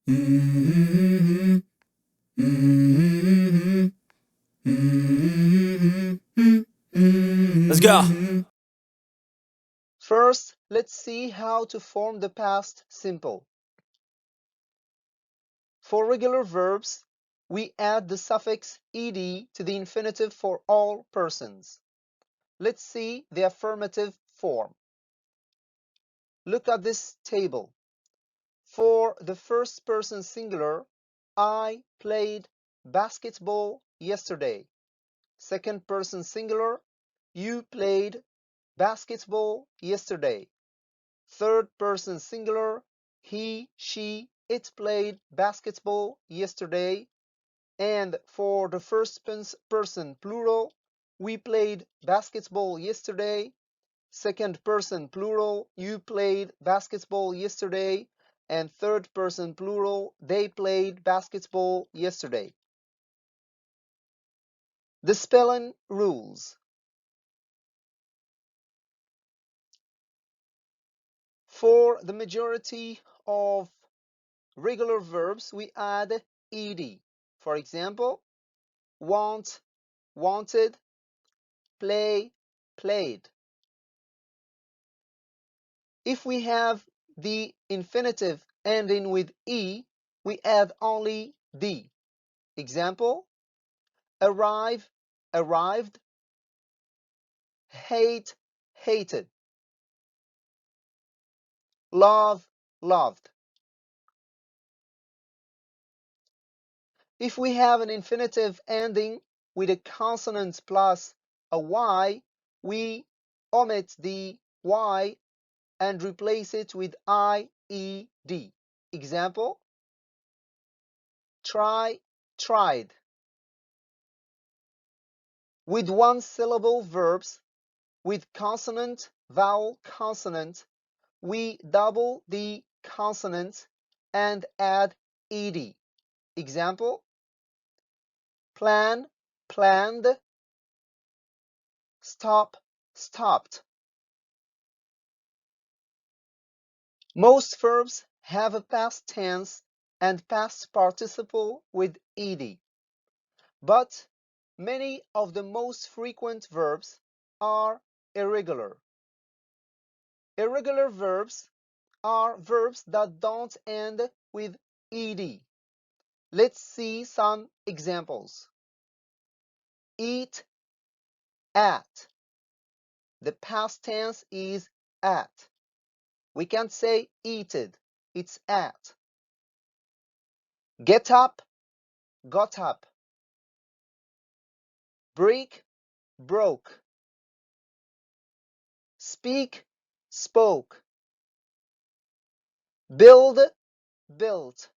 Let's go. First, let's see how to form the past simple. For regular verbs, we add the suffix ed to the infinitive for all persons. Let's see the affirmative form. Look at this table. For the first person singular, I played basketball yesterday. Second person singular, you played basketball yesterday. Third person singular, he, she, it played basketball yesterday. And for the first person plural, we played basketball yesterday. Second person plural, you played basketball yesterday. And third person plural, they played basketball yesterday. The spelling rules. For the majority of regular verbs, we add ed. For example, want, wanted, play, played. If we have the infinitive ending with e, we add only d. Example, arrive, arrived, hate, hated, love, loved. If we have an infinitive ending with a consonant plus a y, we omit the y and replace it with ied. Example, try, tried. With one syllable verbs with consonant, vowel, consonant, we double the consonant and add ed. Example, plan, planned, stop, stopped. Most verbs have a past tense and past participle with ed, but many of the most frequent verbs are irregular. Irregular verbs are verbs that don't end with ed. Let's see some examples. Eat, at. The past tense is at. We can't say eated, it's at. Get up, got up. Break, broke. Speak, spoke. Build, built.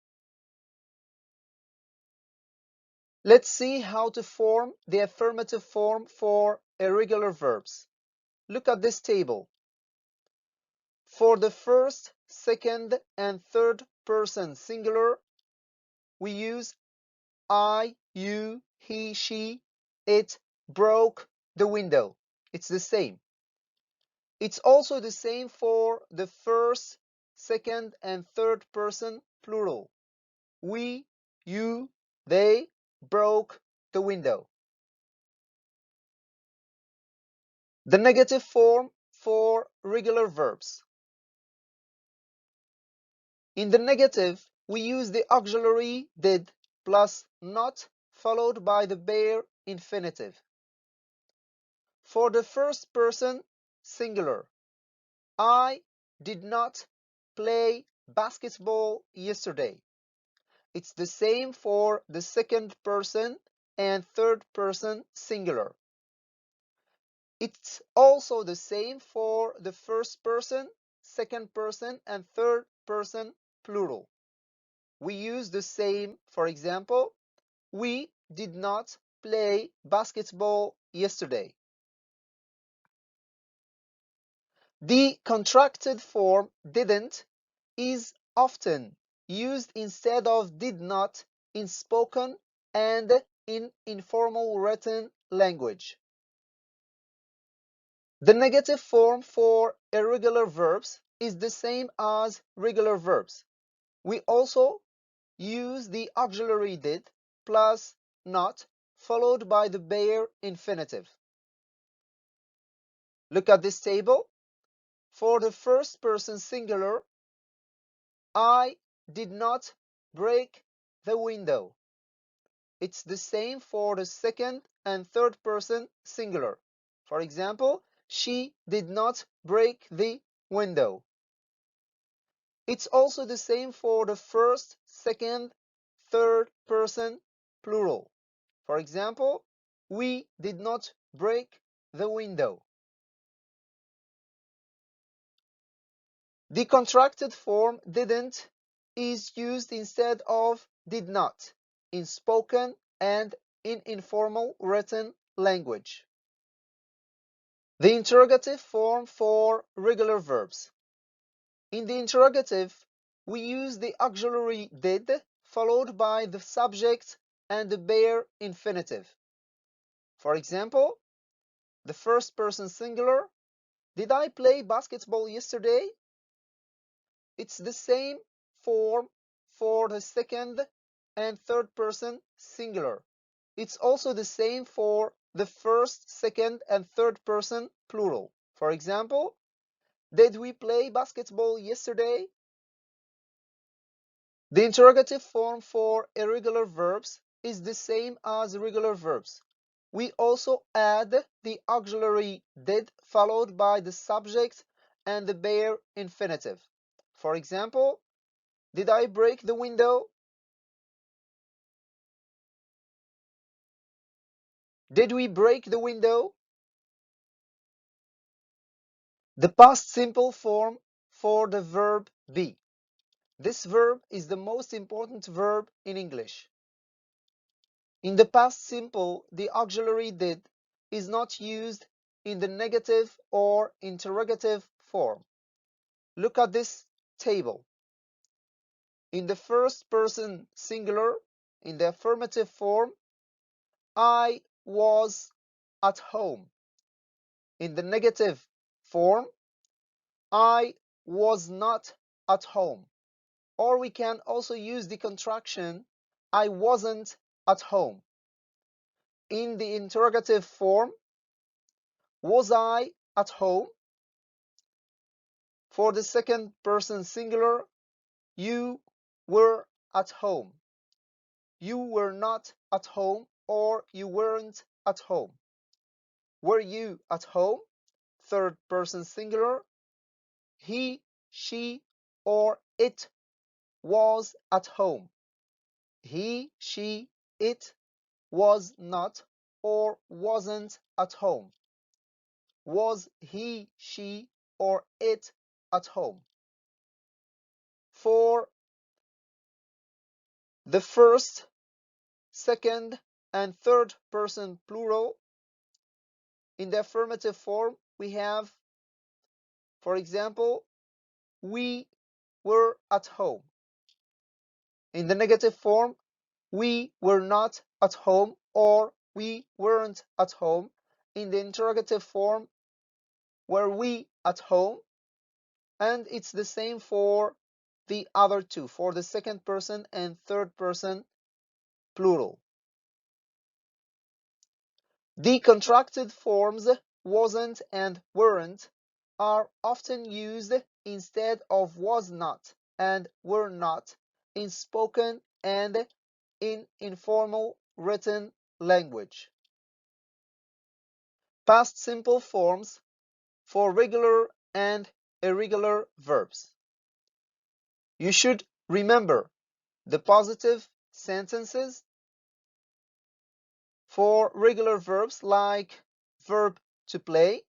Let's see how to form the affirmative form for irregular verbs. Look at this table. For the first, second, and third person singular, we use I, you, he, she, it broke the window. It's the same. It's also the same for the first, second, and third person plural. We, you, they broke the window. The negative form for regular verbs. In the negative, we use the auxiliary did plus not followed by the bare infinitive. For the first person singular, I did not play basketball yesterday. It's the same for the second person and third person singular. It's also the same for the first person, second person, and third person plural. We use the same, for example, we did not play basketball yesterday. The contracted form didn't is often used instead of did not in spoken and in informal written language. The negative form for irregular verbs is the same as regular verbs. We also use the auxiliary did plus not followed by the bare infinitive. Look at this table. For the first person singular, I did not break the window. It's the same for the second and third person singular. For example, she did not break the window. It's also the same for the first, second, third person plural. For example, we did not break the window. The contracted form didn't is used instead of did not in spoken and in informal written language. The interrogative form for regular verbs. In the interrogative, we use the auxiliary did followed by the subject and the bare infinitive. For example, the first person singular, did I play basketball yesterday? It's the same form for the second and third person singular. It's also the same for the first, second, and third person plural. For example, did we play basketball yesterday? The interrogative form for irregular verbs is the same as regular verbs. We also add the auxiliary did followed by the subject and the bare infinitive. For example, did I break the window? Did we break the window? The past simple form for the verb be. This verb is the most important verb in English. In the past simple, the auxiliary did is not used in the negative or interrogative form. Look at this table. In the first person singular, in the affirmative form, I was at home. In the negative form, I was not at home. Or we can also use the contraction, I wasn't at home. In the interrogative form, was I at home? For the second person singular, you were at home. You were not at home or you weren't at home. Were you at home? Third person singular, he, she, or it was at home. He, she, it was not or wasn't at home. Was he, she, or it at home? For the first, second, and third person plural, in the affirmative form, we have, for example, we were at home. In the negative form, we were not at home or we weren't at home. In the interrogative form, were we at home? And it's the same for the other two, for the second person and third person plural. The contracted forms wasn't and weren't are often used instead of was not and were not in spoken and in informal written language. Past simple forms for regular and irregular verbs. You should remember the positive sentences for regular verbs like verb to play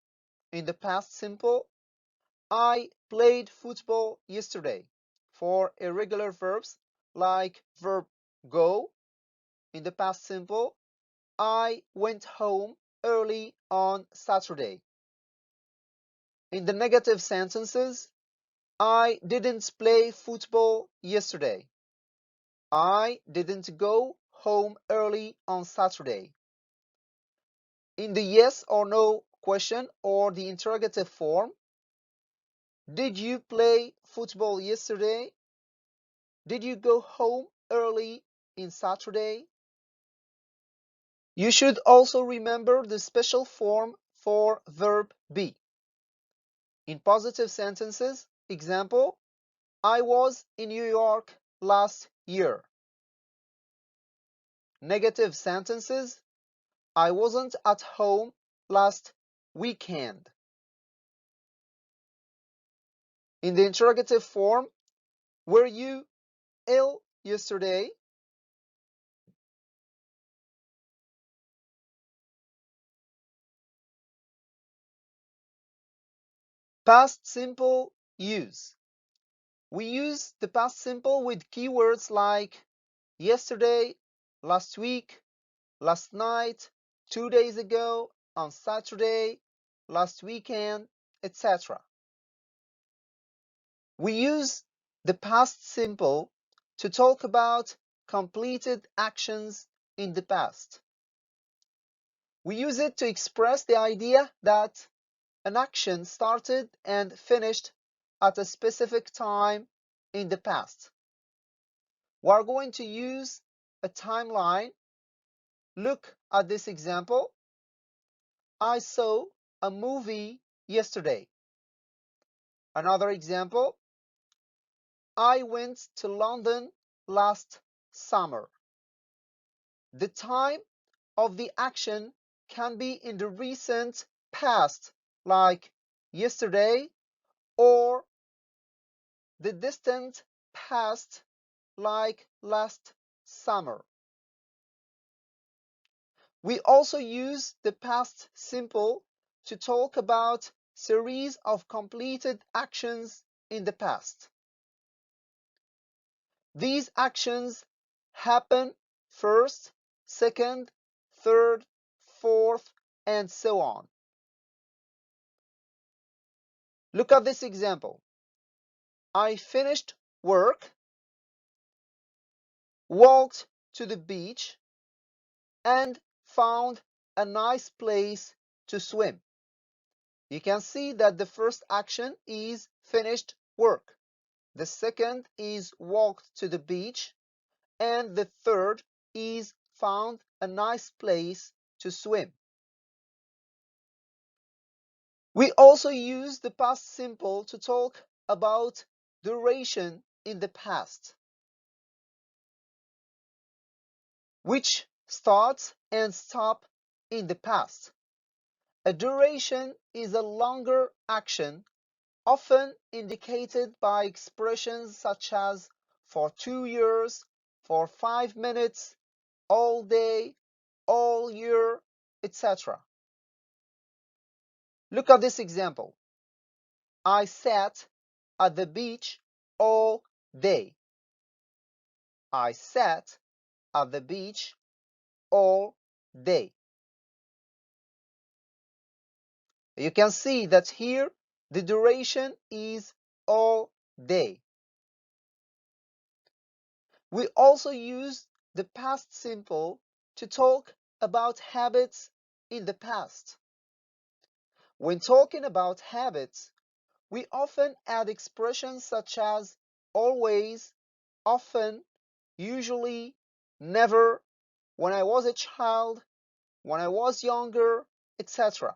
in the past simple. I played football yesterday. For irregular verbs like verb go in the past simple, I went home early on Saturday. In the negative sentences, I didn't play football yesterday. I didn't go home early on Saturday. In the yes or no question or the interrogative form, did you play football yesterday? Did you go home early in Saturday? You should also remember the special form for verb be. In positive sentences, example, I was in New York last year. Negative sentences, I wasn't at home last weekend. In the interrogative form, were you ill yesterday? Past simple use. We use the past simple with keywords like yesterday, last week, last night, 2 days ago, on Saturday, last weekend, etc. We use the past simple to talk about completed actions in the past. We use it to express the idea that an action started and finished at a specific time in the past. We are going to use a timeline. Look at this example. I saw a movie yesterday. Another example, I went to London last summer. The time of the action can be in the recent past, like yesterday, or the distant past, like last summer. We also use the past simple to talk about series of completed actions in the past. These actions happen first, second, third, fourth, and so on. Look at this example. I finished work, walked to the beach, and found a nice place to swim. You can see that the first action is finished work. The second is walked to the beach, and the third is found a nice place to swim. We also use the past simple to talk about duration in the past, which starts and stops in the past. A duration is a longer action, often indicated by expressions such as for 2 years, for 5 minutes, all day, all year, etc. Look at this example. I sat at the beach all day. I sat at the beach all day. You can see that here the duration is all day. We also use the past simple to talk about habits in the past. When talking about habits, we often add expressions such as always, often, usually, never, when I was a child, when I was younger, etc.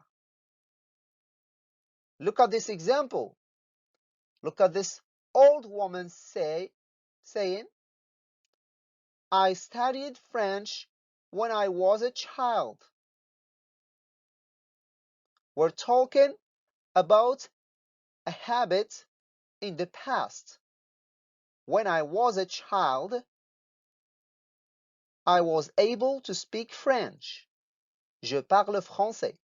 Look at this example. Look at this old woman saying, I studied French when I was a child. We're talking about a habit in the past. When I was a child, I was able to speak French. Je parle français.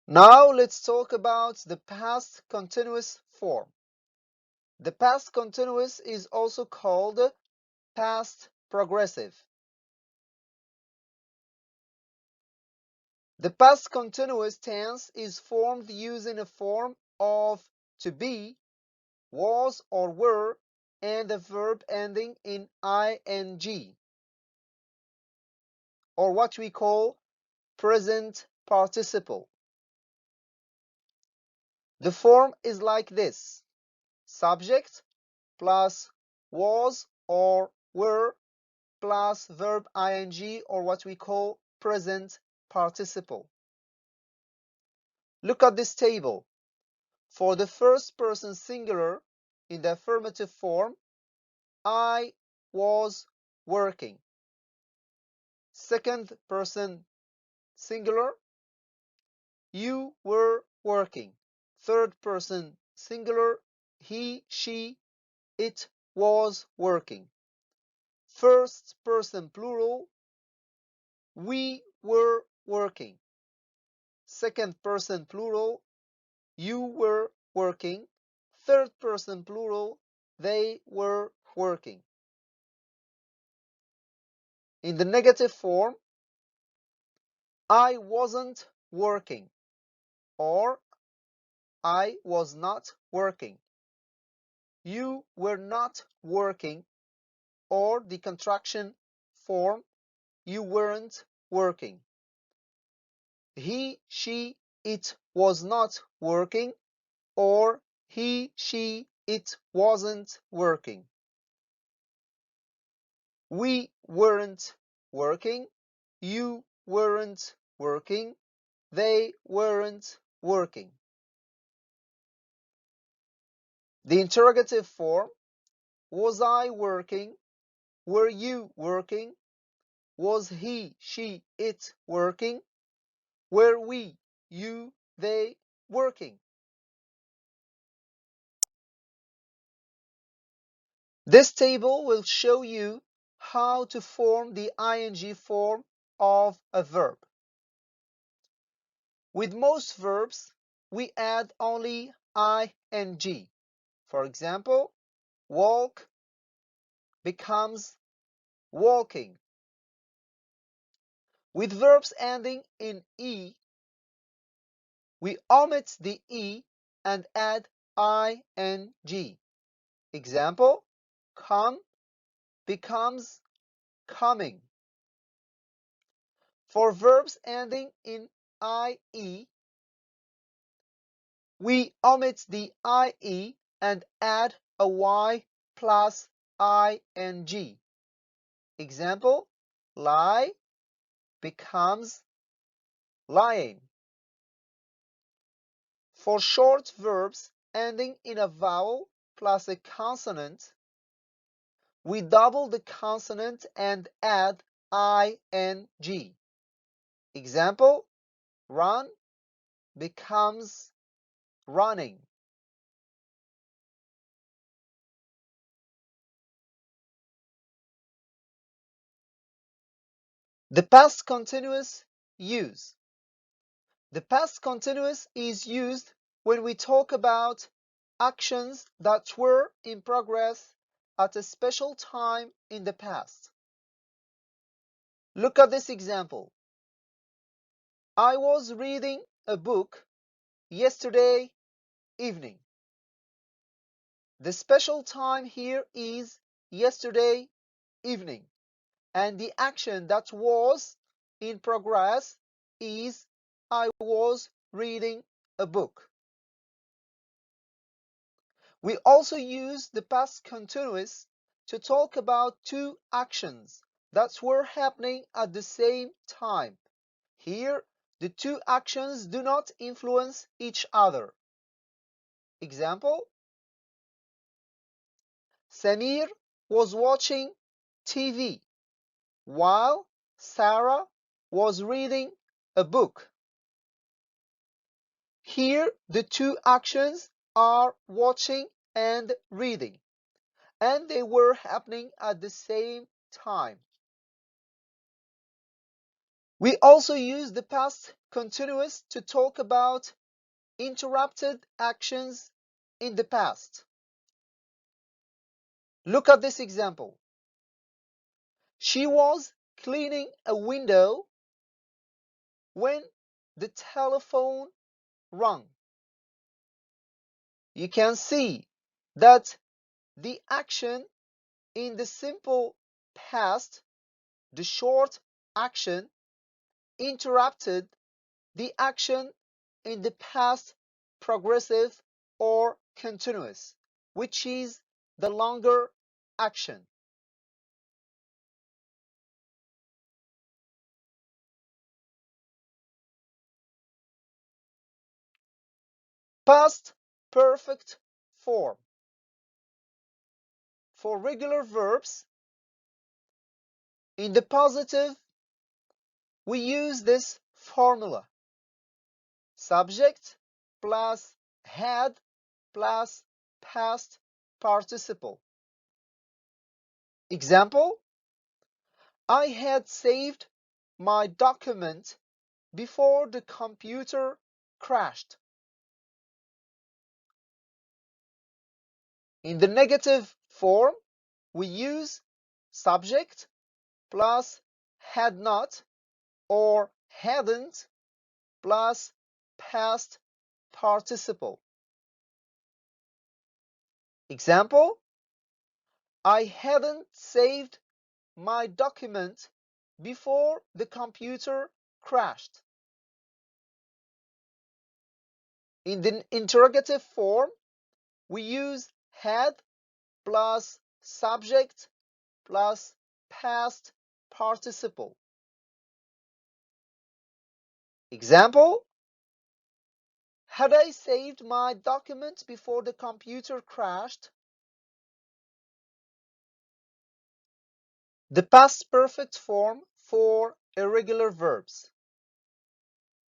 Now let's talk about the past continuous form. The past continuous is also called past progressive. The past continuous tense is formed using a form of to be, was or were, and a verb ending in ing, or what we call present participle. The form is like this: subject plus was or were plus verb ing, or what we call present participle. Look at this table. For the first person singular in the affirmative form, I was working. Second person singular, you were working. Third person singular, he, she, it was working. First person plural, we were working. Second person plural, you were working. Third person plural, they were working. In the negative form, I wasn't working, or I was not working. You were not working, or the contraction form, you weren't working. He, she, it was not working, or he, she, it wasn't working. We weren't working, you weren't working, they weren't working. The interrogative form, was I working? Were you working? Was he, she, it working? Were we, you, they working? This table will show you how to form the ing form of a verb. With most verbs, we add only ing. For example, walk becomes walking. With verbs ending in e, we omit the e and add ing. Example, come becomes coming. For verbs ending in ie, we omit the ie and add a y plus ing. Example, lie becomes lying. For short verbs ending in a vowel plus a consonant, we double the consonant and add ing. Example, run becomes running. The past continuous use. The past continuous is used when we talk about actions that were in progress at a special time in the past. Look at this example. I was reading a book yesterday evening. The special time here is yesterday evening, and the action that was in progress is I was reading a book. We also use the past continuous to talk about two actions that were happening at the same time. Here, the two actions do not influence each other. Example, Samir was watching TV while Sarah was reading a book. Here, the two actions are watching and reading, and they were happening at the same time. We also use the past continuous to talk about interrupted actions in the past. Look at this example. She was cleaning a window when the telephone rang. You can see that the action in the simple past, the short action, interrupted the action in the past progressive, or continuous, which is the longer action. Past perfect form. For regular verbs, in the positive, we use this formula. Subject plus had plus past participle. Example, I had saved my document before the computer crashed. In the negative form, we use subject plus had not or hadn't plus past participle. Example, I hadn't saved my document before the computer crashed. In the interrogative form, we use had plus subject plus past participle. Example, had I saved my document before the computer crashed? The past perfect form for irregular verbs.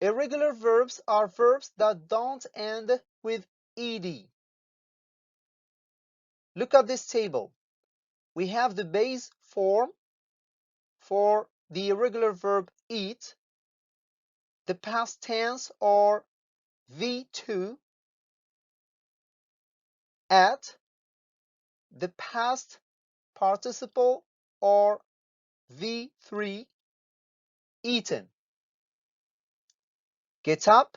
Irregular verbs are verbs that don't end with ed. Look at this table. We have the base form for the irregular verb eat, the past tense or V2, at, the past participle or V3, eaten. Get up,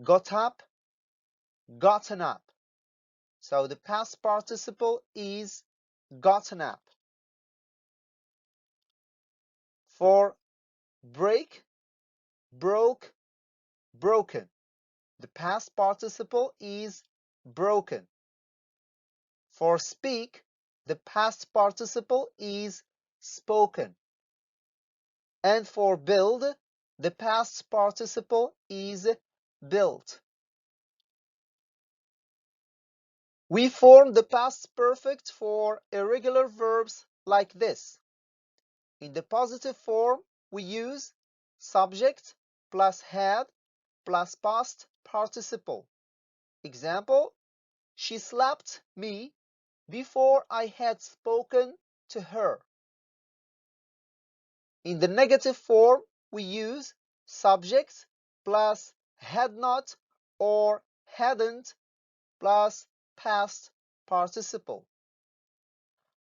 got up, gotten up. So the past participle is gotten up. For break, broke, broken. The past participle is broken. For speak, the past participle is spoken. And for build, the past participle is built. We form the past perfect for irregular verbs like this. In the positive form, we use subject plus had plus past participle. Example, she slapped me before I had spoken to her. In the negative form, we use subject plus had not or hadn't plus past participle.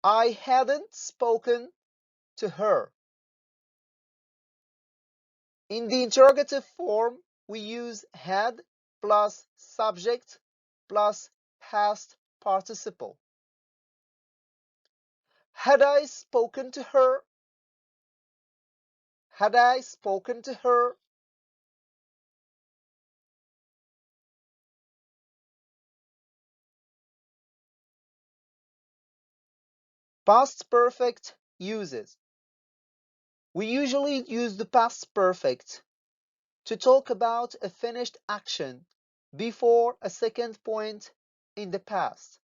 I hadn't spoken to her. In the interrogative form, we use had plus subject plus past participle. Had I spoken to her? Had I spoken to her? Past perfect uses. We usually use the past perfect to talk about a finished action before a second point in the past.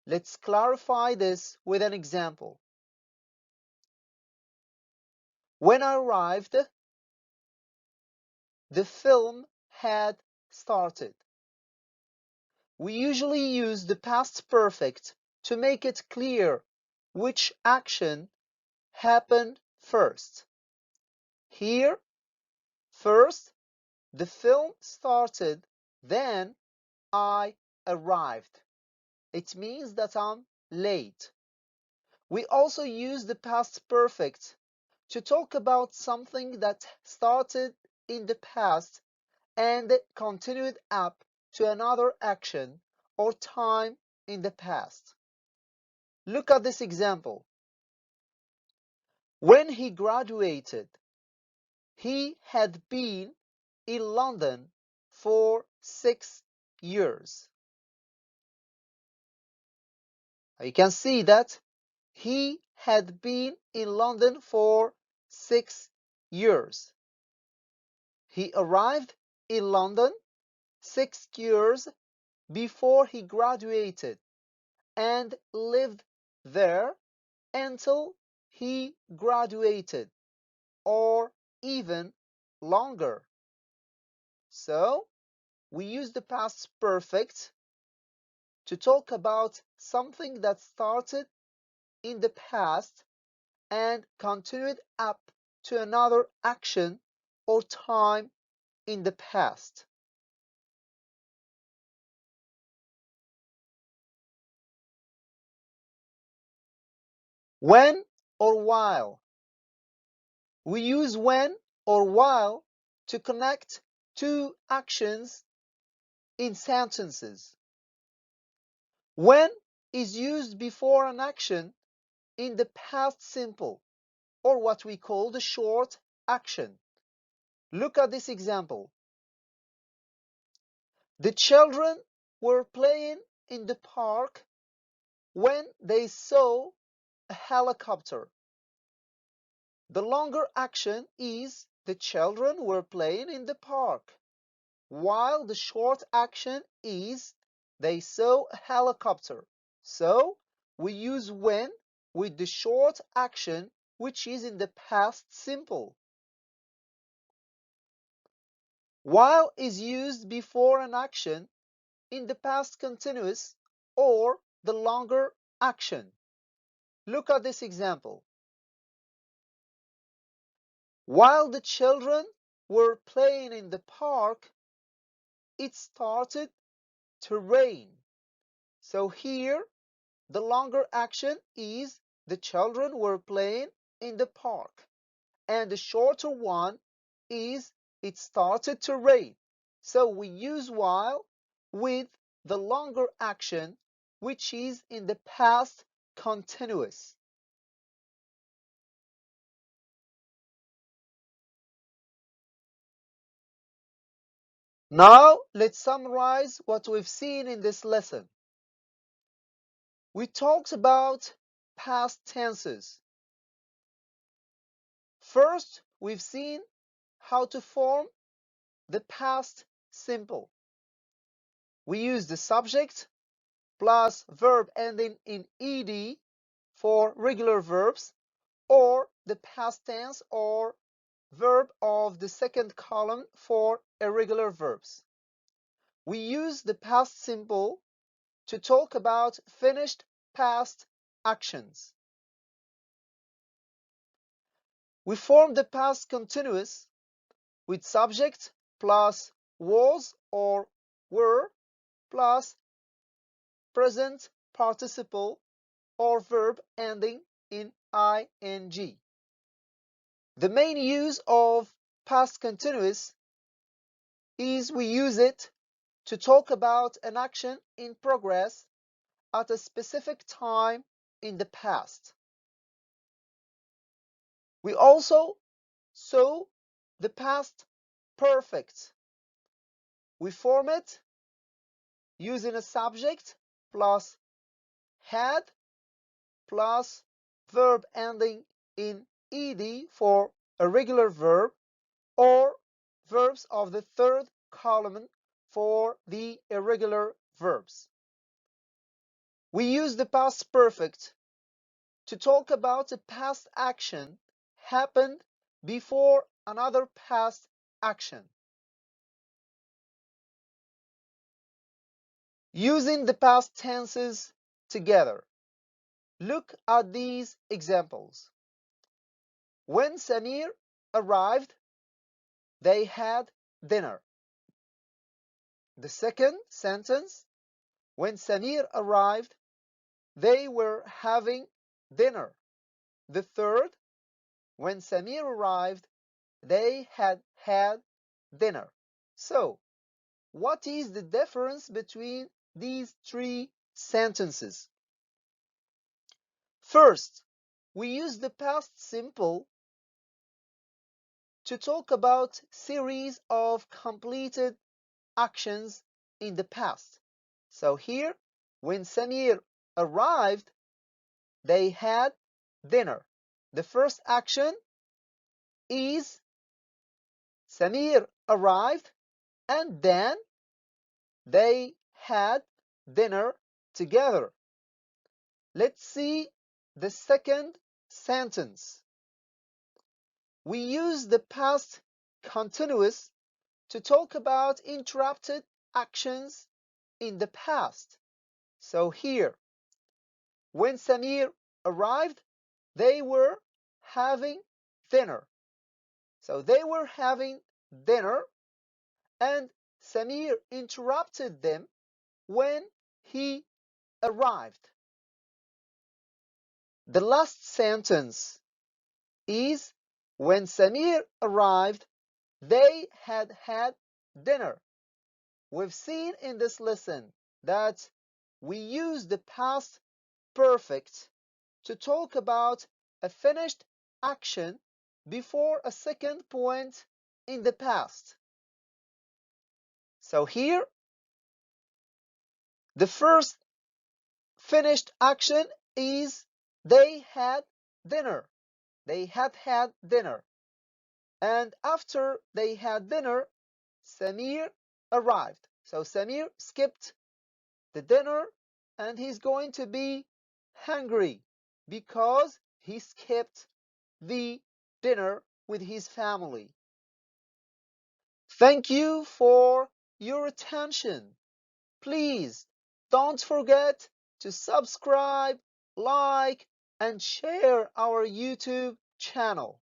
Let's clarify this with an example. When I arrived, the film had started. We usually use the past perfect to make it clear which action happened first. Here, first, the film started, then I arrived. It means that I'm late. We also use the past perfect to talk about something that started in the past and continued up to another action or time in the past. Look at this example. When he graduated, he had been in London for 6 years. You can see that he had been in London for 6 years. He arrived in London 6 years before he graduated and lived there until he graduated, or even longer. So, we use the past perfect to talk about something that started in the past and continued up to another action or time in the past. When or while. We use when or while to connect two actions in sentences. When is used before an action in the past simple, or what we call the short action. Look at this example. The children were playing in the park when they saw a helicopter. The longer action is the children were playing in the park, while the short action is they saw a helicopter. So we use when with the short action, which is in the past simple. While is used before an action in the past continuous or the longer action. Look at this example. While the children were playing in the park, it started to rain. So here, the longer action is the children were playing in the park. And the shorter one is it started to rain. So we use while with the longer action, which is in the past continuous. Now let's summarize what we've seen in this lesson. We talked about past tenses. First, we've seen how to form the past simple. We use the subject plus verb ending in ed for regular verbs, or the past tense or verb of the second column for irregular verbs. We use the past simple to talk about finished past actions. We form the past continuous with subject plus was or were plus present participle or verb ending in ing. The main use of past continuous is we use it to talk about an action in progress at a specific time in the past. We also saw the past perfect. We form it using a subject plus had plus verb ending in ed for a regular verb, or verbs of the third column for the irregular verbs. We use the past perfect to talk about a past action happened before another past action. Using the past tenses together. Look at these examples. When Samir arrived, they had dinner. The second sentence, when Samir arrived, they were having dinner. The third, when Samir arrived, they had had dinner. So, what is the difference between these three sentences? First, we use the past simple to talk about series of completed actions in the past. So here, when Samir arrived, they had dinner. The first action is Samir arrived and then they had dinner together. Let's see the second sentence. We use the past continuous to talk about interrupted actions in the past. So here, when Samir arrived, they were having dinner. So they were having dinner and Samir interrupted them when he arrived. The last sentence is when Samir arrived, they had had dinner. We've seen in this lesson that we use the past perfect to talk about a finished action before a second point in the past. So here, the first finished action is they had dinner. They had had dinner. And after they had dinner, Samir arrived. So Samir skipped the dinner and he's going to be hungry because he skipped the dinner with his family. Thank you for your attention. Please don't forget to subscribe, like, and share our YouTube channel.